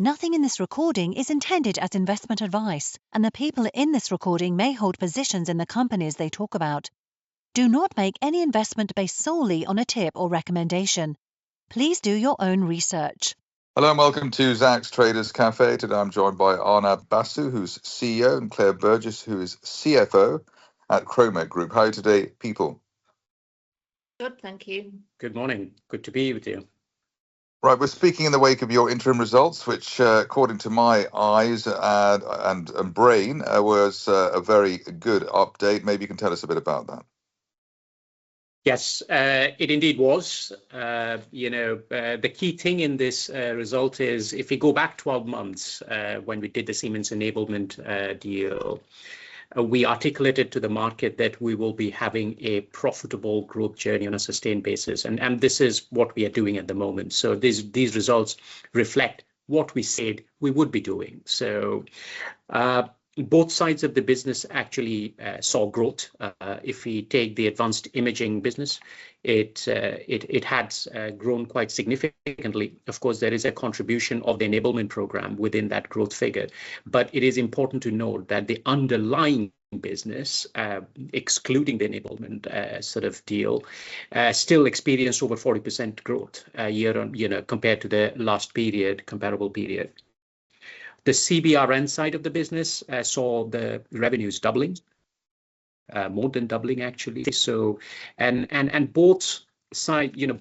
Nothing in this recording is intended as investment advice, and the people in this recording may hold positions in the companies they talk about. Do not make any investment based solely on a tip or recommendation. Please do your own research. Hello and welcome to Zak's Traders Cafe. Today I'm joined by Arnab Basu, who's CEO, and Claire Burgess, who is CFO at Kromek Group. How are you today, people? Good, thank you. Good morning. Good to be with you. Right, we're speaking in the wake of your interim results, which, according to my eyes and brain, was a very good update. Maybe you can tell us a bit about that. Yes, it indeed was. The key thing in this result is if we go back 12 months when we did the Siemens enablement deal, we articulated to the market that we will be having a profitable growth journey on a sustained basis. And this is what we are doing at the moment. So these results reflect what we said we would be doing. So both sides of the business actually saw growth. If we take the advanced imaging business, it had grown quite significantly. Of course, there is a contribution of the enablement program within that growth figure, but it is important to note that the underlying business, excluding the enablement sort of deal, still experienced over 40% growth year on compared to the last period, comparable period. The CBRN side of the business saw the revenues doubling, more than doubling actually. So, and both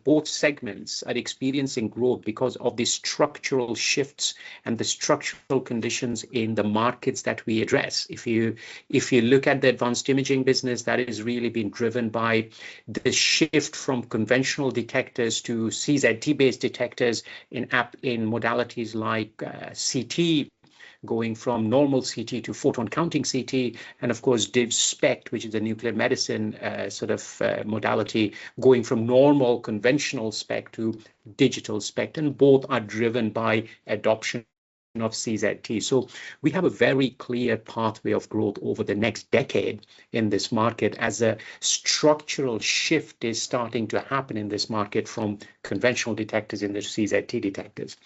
both segments are experiencing growth because of the structural shifts and the structural conditions in the markets that we address. If you look at the advanced imaging business, that is really been driven by the shift from conventional detectors to CZT-based detectors in modalities like CT, going from normal CT to photon counting CT, and of course DIV SPECT, which is a nuclear medicine modality, going from normal conventional SPECT to digital SPECT, and both are driven by adoption of CZT. So we have a very clear pathway of growth over the next decade in this market as a structural shift is starting to happen in this market from conventional detectors into CZT detectors.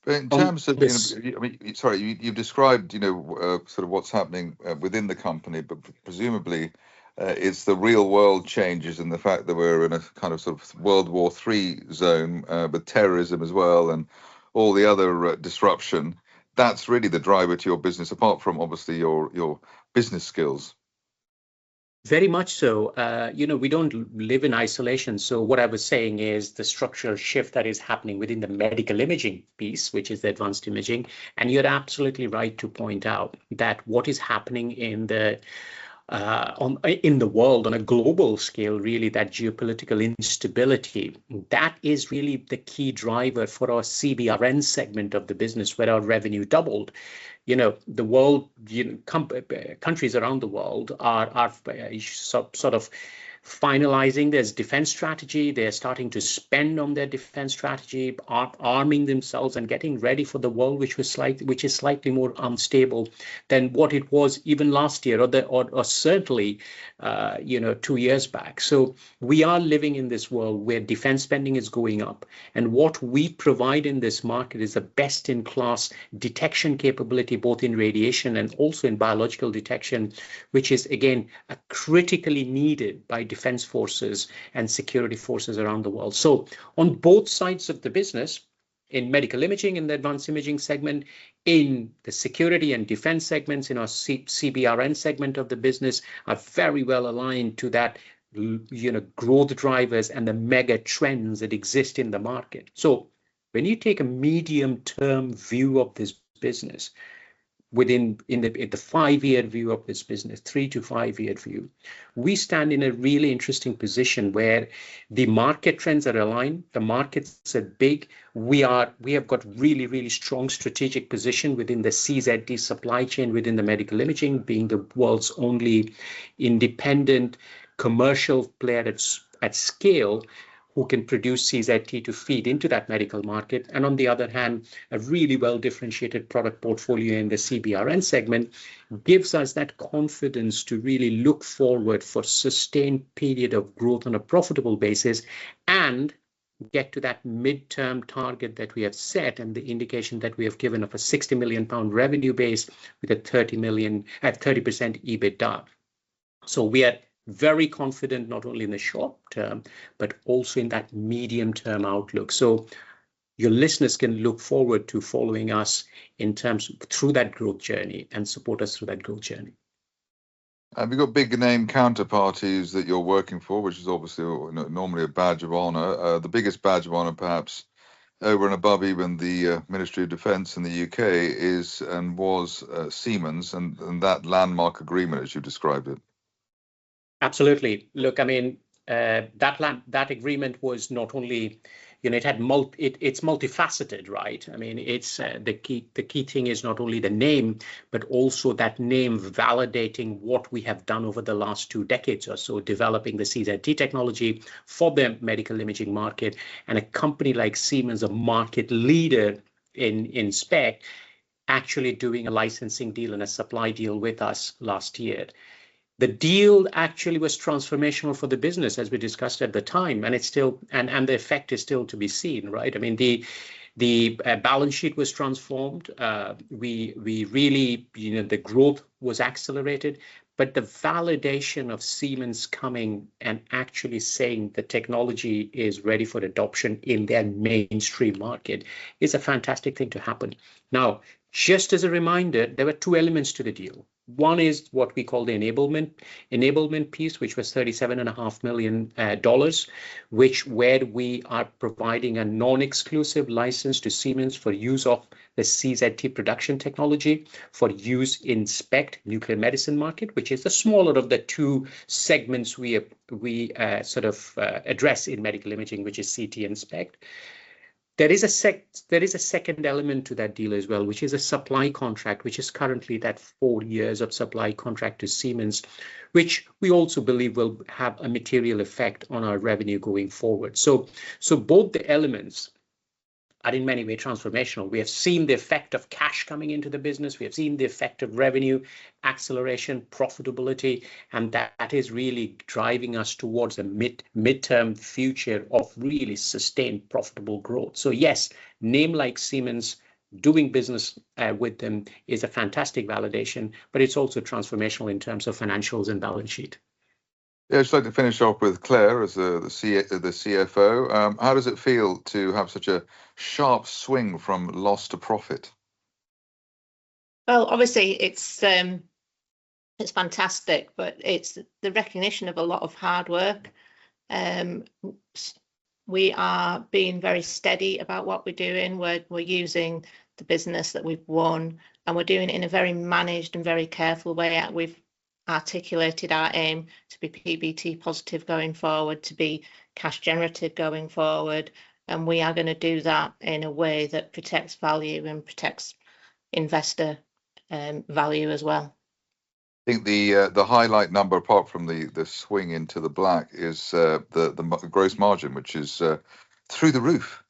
But in terms of, you've described, sort of what's happening within the company, but presumably it's the real world changes and the fact that we're in a kind of sort of World War III zone with terrorism as well and all the other disruption. That's really the driver to your business, apart from obviously your business skills. Very much so. We don't live in isolation. So what I was saying is the structural shift that is happening within the medical imaging piece, which is the advanced imaging. And you're absolutely right to point out that what is happening in the world on a global scale, really, that geopolitical instability, that is really the key driver for our CBRN segment of the business, where our revenue doubled. The world, countries around the world are sort of finalizing their defense strategy. They're starting to spend on their defense strategy, arming themselves and getting ready for the world, which is slightly more unstable than what it was even last year or certainly 2 years back. So we are living in this world where defense spending is going up, and what we provide in this market is a best-in-class detection capability, both in radiation and also in biological detection, which is again critically needed by defense forces and security forces around the world. So on both sides of the business, in medical imaging, in the advanced imaging segment, in the security and defense segments, in our CBRN segment of the business, are very well aligned to that growth drivers and the mega trends that exist in the market. So when you take a medium-term view of this business, in the 5-year view of this business, 3 to 5 year view, we stand in a really interesting position where the market trends are aligned, the markets are big. We have got really, really strong strategic position within the CZT supply chain within the medical imaging, being the world's only independent commercial player at scale who can produce CZT to feed into that medical market. And on the other hand, a really well differentiated product portfolio in the CBRN segment gives us that confidence to really look forward for sustained period of growth on a profitable basis and get to that midterm target that we have set and the indication that we have given of a 60 million pound revenue base with a 30% EBITDA. So we are very confident not only in the short term, but also in that medium term outlook. So your listeners can look forward to following us in terms through that growth journey and support us through that growth journey. Have you got big name counterparties that you're working for, which is obviously normally a badge of honor? The biggest badge of honor, perhaps, over and above even the Ministry of Defence in the UK, is and was Siemens and that landmark agreement, as you described it. Absolutely. Look, I mean, that agreement was not only, it had it's multifaceted, right? I mean, it's the key thing is not only the name, but also that name validating what we have done over the last 2 decades or so, developing the CZT technology for the medical imaging market, and a company like Siemens, a market leader in spec, actually doing a licensing deal and a supply deal with us last year. The deal actually was transformational for the business, as we discussed at the time, and it's still, and the effect is still to be seen, right? I mean, the balance sheet was transformed. We really, the growth was accelerated, but the validation of Siemens coming and actually saying the technology is ready for adoption in their mainstream market is a fantastic thing to happen. Now, just as a reminder, there were 2 elements to the deal. One is what we call the enablement piece, which was $37.5 million, where we are providing a non-exclusive license to Siemens for use of the CZT production technology for use in SPECT nuclear medicine market, which is the smaller of the 2 segments we address in medical imaging, which is CT and SPECT. There is a second element to that deal as well, which is a supply contract, which is currently that 4 years of supply contract to Siemens, which we also believe will have a material effect on our revenue going forward. So both the elements are in many ways transformational. We have seen the effect of cash coming into the business. We have seen the effect of revenue, acceleration, profitability, and that is really driving us towards a midterm future of really sustained profitable growth. So yes, name like Siemens, doing business with them is a fantastic validation, but it's also transformational in terms of financials and balance sheet. Yeah, I'd just like to finish off with Claire as the CFO. How does it feel to have such a sharp swing from loss to profit? Well, obviously it's fantastic, but it's the recognition of a lot of hard work. We are being very steady about what we're doing. We're using the business that we've won, and we're doing it in a very managed and very careful way. We've articulated our aim to be PBT positive going forward, to be cash generative going forward, and we are going to do that in a way that protects value and protects investor value as well. I think the highlight number, apart from the swing into the black, is the gross margin, which is through the roof.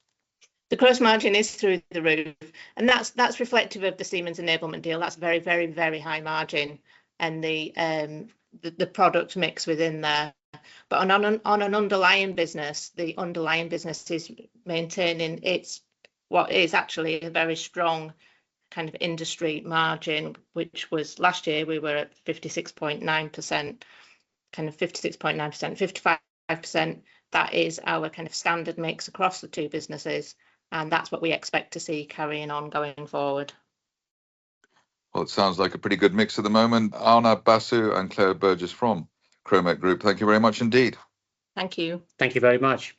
The gross margin is through the roof, and that's reflective of the Siemens enablement deal. That's very, very, very high margin, and the product mix within there. But on an underlying business, the underlying business is maintaining what is actually a very strong kind of industry margin, which was last year we were at 56.9%, kind of 56.9%, 55%. That is our kind of standard mix across the 2 businesses, and that's what we expect to see carrying on going forward. Well, it sounds like a pretty good mix at the moment. Arnab Basu and Claire Burgess from Kromek Group, thank you very much indeed. Thank you. Thank you very much.